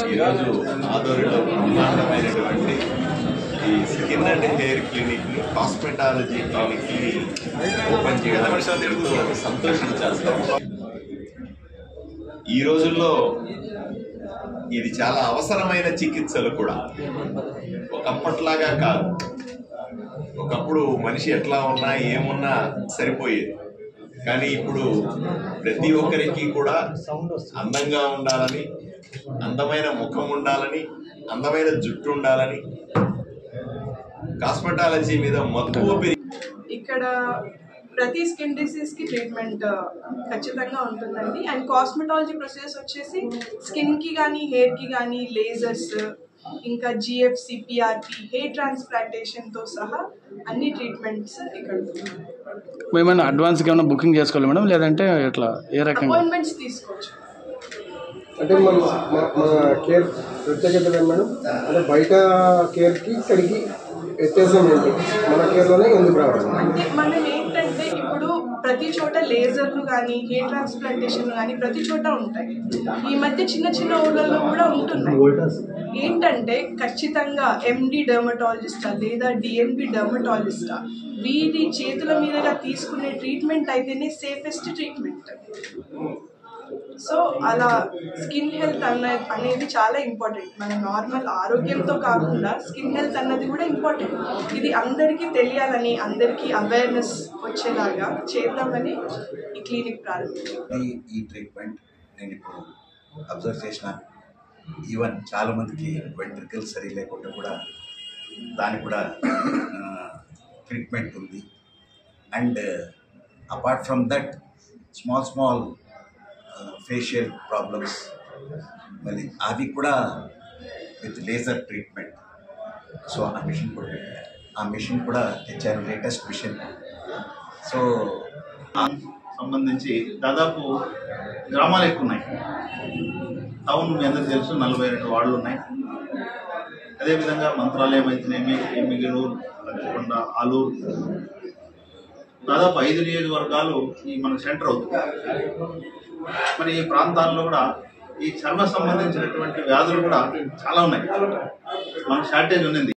ఈరోజు ఆదోరిలో బ్రహ్మాండమైనటువంటి ఈ స్కిన్ అండ్ హెయిర్ క్లినిక్ని కాస్మెటాలజీ క్లినిక్ని ఓపెన్ చేయడం సంతోషించాల్సిన ఈ రోజుల్లో ఇది చాలా అవసరమైన చికిత్సలు కూడా. ఒకప్పట్లాగా కాదు. ఒకప్పుడు మనిషి ఎట్లా ఉన్నా ఏమున్నా సరిపోయేది. కానీ ఇప్పుడు ప్రతి ఒక్కరికి కూడా అందంగా ఉండాలని, అందమైన ముఖం ఉండాలని, అందమైన జుట్టు ఉండాలని కాస్మెటాలజీ మీద మక్కువ ఇక్కడ ప్రతి స్కిన్ డిసీజ్ కి ట్రీట్మెంట్ ఖచ్చితంగా ఉంటుందండి. అండ్ కాస్మెటాలజీ ప్రొసెస్ వచ్చేసి స్కిన్ కి కానీ హెయిర్ కి కానీ లేజర్స్, ఇంకా జిఎఫ్సి, పిఆర్పి, హెయిర్ ట్రాన్స్ప్లాంటేషన్ తో సహా అన్ని ట్రీట్మెంట్స్ ఇక్కడ. మేమైనా అడ్వాన్స్ ఏమైనా బుకింగ్ చేసుకోవాలి మేడం, లేదంటే ఎట్లా ఏ రకంగా అపాయింట్మెంట్స్ తీసుకోవచ్చు? అంటే మన కేర్ ప్రత్యేకత మేడం, అంటే బయట కేర్కి ఇక్కడికి వ్యత్యాసం ఏంటి? మన కేర్లోనే ఎందుకు రావాలి? అంటే మనం ఏంటంటే ఇప్పుడు ప్రతి చోట లేజర్లు కానీ హెయిర్ ట్రాన్స్ప్లాంటేషన్లు కానీ ప్రతి చోట ఉంటాయి. ఈ మధ్య చిన్న చిన్న ఊళ్ళల్లో కూడా ఉంటున్నాయి. ఏంటంటే ఖచ్చితంగా ఎండి డర్మటాలజిస్టా లేదా డిఎన్బి డర్మటాలజిస్టా వీరి చేతుల మీదుగా తీసుకునే ట్రీట్మెంట్ అయితేనే సేఫెస్ట్ ట్రీట్మెంట్. సో అలా స్కిన్ హెల్త్ అనేది చాలా ఇంపార్టెంట్. మన నార్మల్ ఆరోగ్యంతో కాకుండా స్కిన్ హెల్త్ అన్నది కూడా ఇంపార్టెంట్. ఇది అందరికీ తెలియాలని, అందరికీ అవేర్నెస్ వచ్చేలాగా చేద్దామని ఈ క్లినిక్ ప్రారంభించాం. ఈ ట్రీట్మెంట్ నేను ఇప్పుడు అబ్జర్వ్ చేసిన, ఈవెన్ చాలామందికి వెంట్రికల్ సరి లేకుండా కూడా దానికి కూడా ట్రీట్మెంట్ ఉంది. And apart from that small facial problems మళ్ళీ అవి కూడా విత్ లేజర్ ట్రీట్మెంట్. సో ఆ మిషన్ కూడా తెచ్చారు, లేటెస్ట్ మిషన్. సో సంబంధించి దాదాపు గ్రామాలు ఎక్కువ ఉన్నాయి. టౌన్ మీ అందరికీ తెలుసు 42 వార్డులు ఉన్నాయి. అదేవిధంగా మంత్రాలయం అయితేనేమి, ఎమ్మిగనూరు, లక్ష్మణ, ఆలూరు, దాదాపు 5 నియోజకవర్గాలు ఈ మనకు సెంటర్ అవుతుంది. మరి ఈ ప్రాంతాల్లో కూడా ఈ చర్మ సంబంధించినటువంటి వ్యాధులు కూడా చాలా ఉన్నాయి. మనకు షార్టేజ్ ఉన్నది.